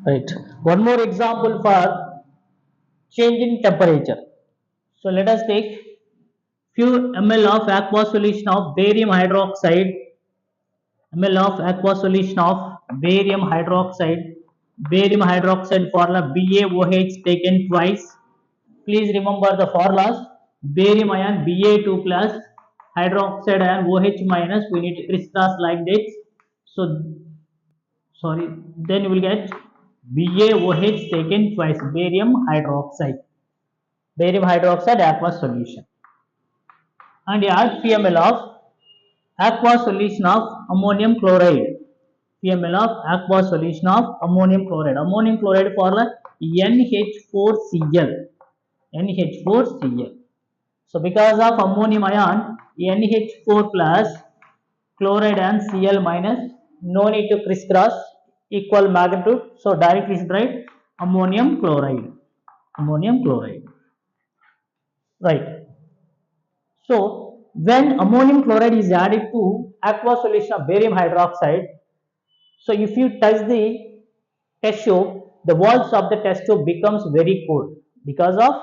Right. One more example for change in temperature. So let us take few ml of aqua solution of barium hydroxide, ml of aqua solution of barium hydroxide, formula BaOH taken twice. Please remember the formulas: barium ion Ba2 plus, hydroxide ion OH minus. We need to crisscross like this. So sorry, then you will get BaOH taken twice, barium hydroxide aqueous solution, and add PML of aqueous solution of ammonium chloride. PML of aqueous solution of ammonium chloride. Ammonium chloride formula NH4Cl. NH4Cl. So because of ammonium ion NH4 plus, chloride and Cl minus, no need to crisscross, equal magnitude. So directly should write ammonium chloride. Ammonium chloride. Right. So when ammonium chloride is added to aqueous solution of barium hydroxide, so if you touch the test tube, the walls of the test tube becomes very cold because of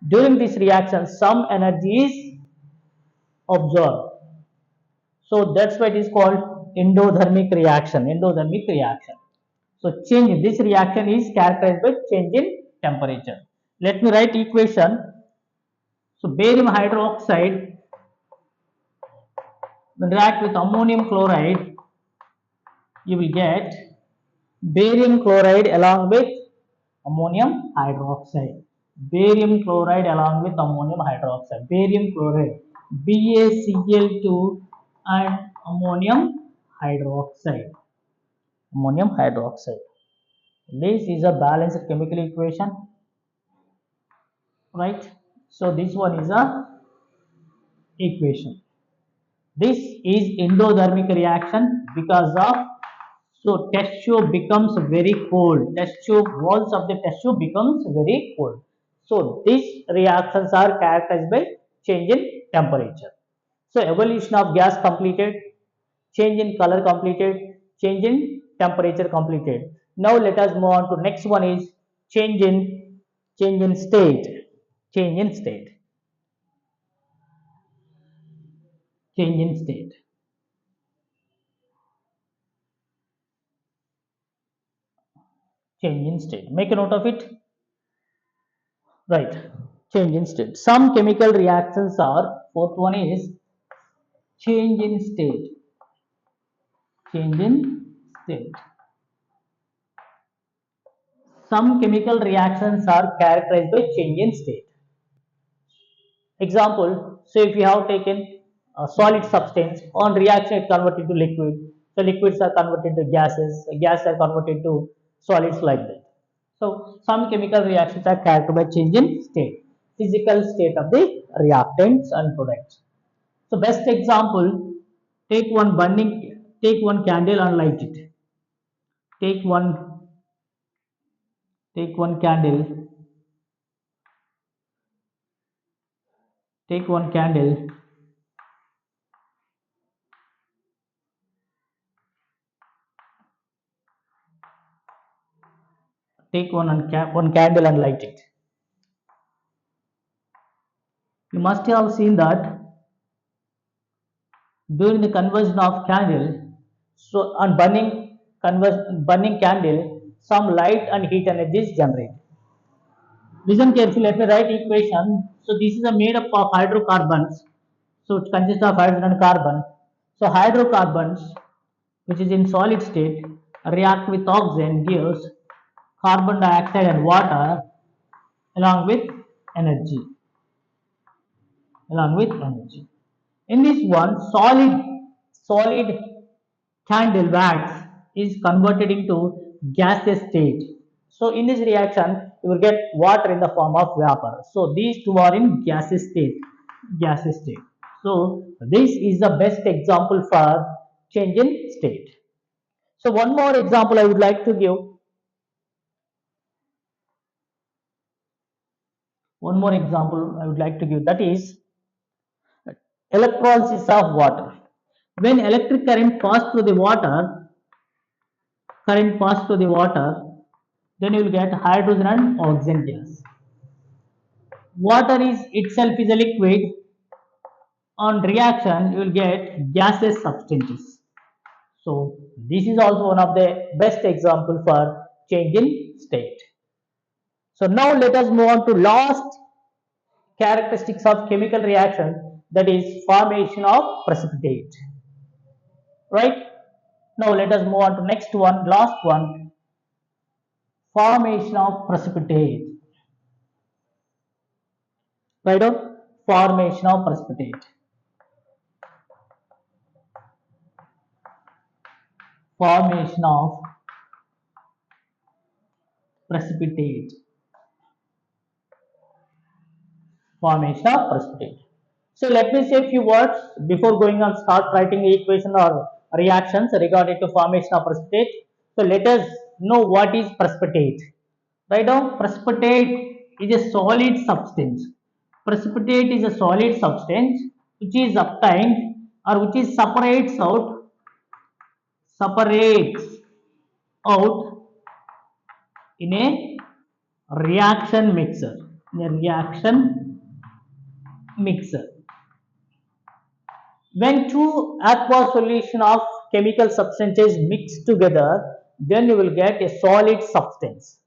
during this reaction some energy is absorbed. So that's why it is called endothermic reaction. Endothermic reaction. So change this reaction is characterized by change in temperature. Let me write equation. So barium hydroxide when react with ammonium chloride, you will get barium chloride along with ammonium hydroxide. Barium chloride along with ammonium hydroxide. Barium chloride BaCl2 and ammonium hydroxide. Ammonium hydroxide. This is a balanced chemical equation, right? So this one is a equation. This is endothermic reaction because of, so test tube becomes very cold. Test tube walls of the test tube becomes very cold. So these reactions are characterized by change in temperature. So evolution of gas completed, change in color completed, change in temperature completed. Now let us move on to next one is change in state. Change in state. Change in state. Change in state. Make a note of it. Right. Change in state. Some chemical reactions are, fourth one is change in state. Change in state. Some chemical reactions are characterized by change in state. Example, say if you have taken a solid substance, on reaction it converted to liquid. So liquids are converted to gases, gases are converted to solids like that. So some chemical reactions are characterized by change in state, physical state of the reactants and products. So best example, take one candle and light it. Take one take one candle, take one candle, take one candle and light it. You must have seen that during the conversion of candle, so on burning candle, some light and heat energy is generated. Listen carefully, let me write equation. So this is a made up of hydrocarbons, so it consists of hydrogen and carbon. So hydrocarbons which is in solid state react with oxygen, gives carbon dioxide and water along with energy, in this one solid candle wax is converted into gaseous state. So in this reaction you will get water in the form of vapor. So these two are in gaseous state. So this is the best example for change in state. So one more example I would like to give. That is electrolysis of water. When electric current pass through the water, then you will get hydrogen and oxygen gas. Water is itself is a liquid. On reaction, you will get gaseous substances. So this is also one of the best example for change in state. So now let us move on to last characteristics of chemical reaction, that is formation of precipitate. Right? Now let us move on to next one, last one, formation of precipitate. Right on? Formation of precipitate. Formation of precipitate. Formation of precipitate. So let me say a few words before going on start writing the equation or reactions regarding to formation of precipitate. So let us know what is precipitate. Right now, precipitate is a solid substance. Precipitate is a solid substance which is obtained or which is separates out in a reaction mixer. In a reaction mixer. When two aqueous solution of chemical substances mix together, then you will get a solid substance.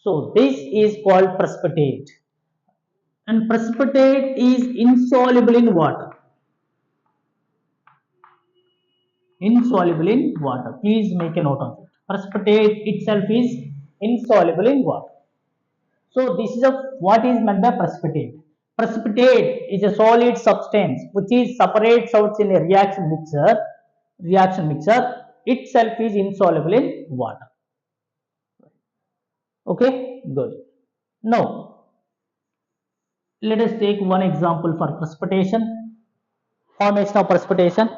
So this is called precipitate. And precipitate is insoluble in water. Insoluble in water. Please make a note of it. Precipitate itself is insoluble in water. So this is what is meant by precipitate. Precipitate is a solid substance which is separates out in a reaction mixer. Reaction mixer itself is insoluble in water. Okay, good. Now let us take one example for precipitation. Formation of precipitation.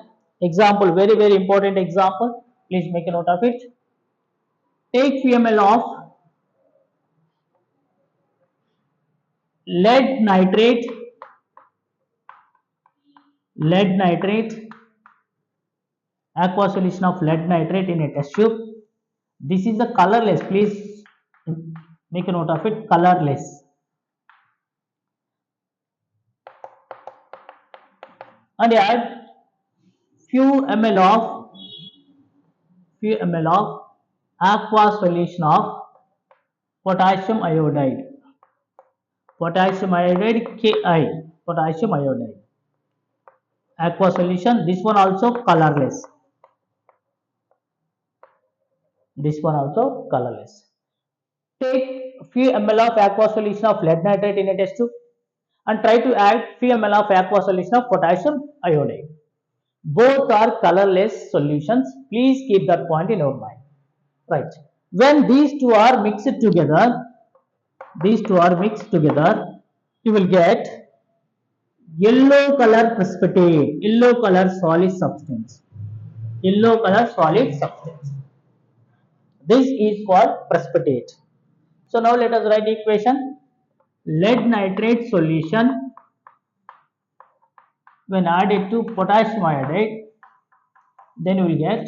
Example, very important example. Please make a note of it. Take few ml of lead nitrate, aqueous solution of lead nitrate in a test tube. This is the colorless. Please make a note of it. Colorless. And add few ml of aqueous solution of potassium iodide. Potassium iodide Ki. Potassium iodide. Aqueous solution. This one also colorless. This one also colorless. Take few ml of aqueous solution of lead nitrate in a test tube and try to add few ml of aqueous solution of potassium iodide. Both are colorless solutions. Please keep that point in your mind. Right. When these two are mixed together, you will get yellow color precipitate, yellow color solid substance. Yellow color solid substance. This is called precipitate. So now let us write the equation. Lead nitrate solution when added to potassium iodide, then you will get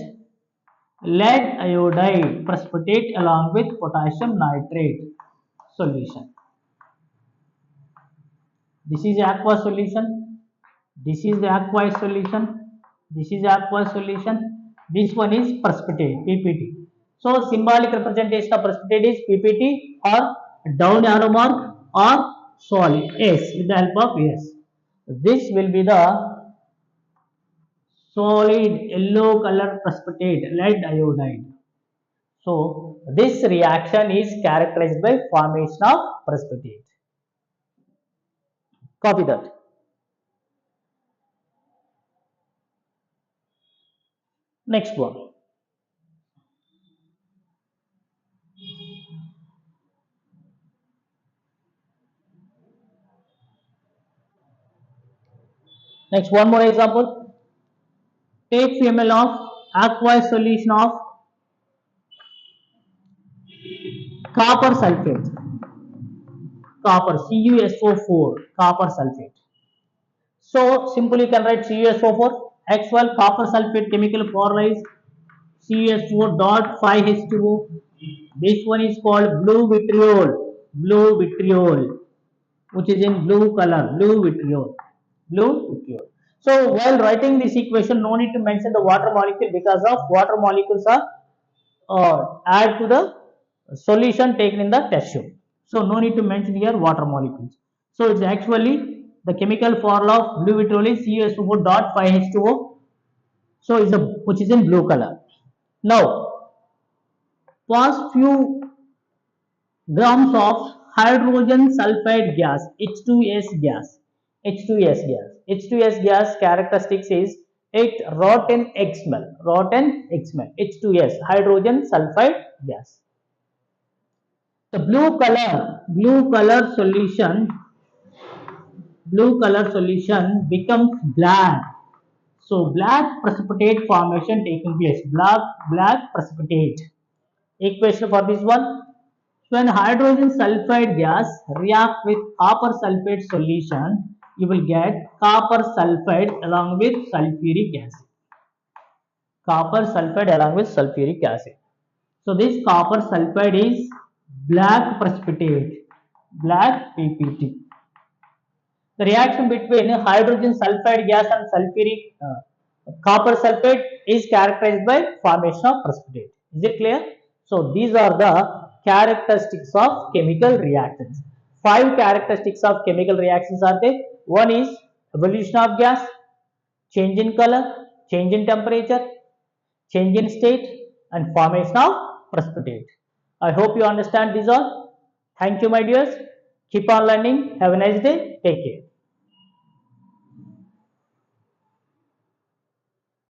lead iodide precipitate along with potassium nitrate solution. This is aqueous solution. This is the aqueous solution. This is aqueous solution. This one is precipitate, PPT. So symbolic representation of precipitate is PPT or down arrow mark or solid S with the help of S. This will be the solid yellow color precipitate, lead iodide. So this reaction is characterized by formation of precipitate. Copy that. Next one. Next, one more example. Take few ml of aqueous solution of copper sulfate. Copper, CuSO4, copper sulfate. So simply you can write CuSO4. Actual copper sulfate chemical formula is CuSO4 dot 5H2O. This one is called blue vitriol. Blue vitriol, which is in blue color. Blue vitriol. Blue vitriol. So while writing this equation, no need to mention the water molecule because of water molecules are add to the solution taken in the test tube. So no need to mention here water molecules. So it's actually the chemical formula of blue vitriol is CuSO4 dot 5H2O. So it's a which is in blue color. Now past few grams of hydrogen sulfide gas H2S gas. H2S gas. H2S gas characteristics is it rotten egg smell. Rotten egg smell. H2S hydrogen sulfide gas. The blue color solution becomes black. So black precipitate formation taking place. Black precipitate. Equation for this one. When hydrogen sulfide gas react with copper sulfate solution, you will get copper sulfide along with sulfuric acid. Copper sulfide along with sulfuric acid. So this copper sulfide is black precipitate, black PPT. The reaction between hydrogen sulfide gas and sulfuric copper sulfate is characterized by formation of precipitate. Is it clear? So these are the characteristics of chemical reactions. 5 characteristics of chemical reactions are there. One is evolution of gas, change in color, change in temperature, change in state, and formation of precipitate. I hope you understand these all. Thank you, my dears. Keep on learning. Have a nice day. Take care.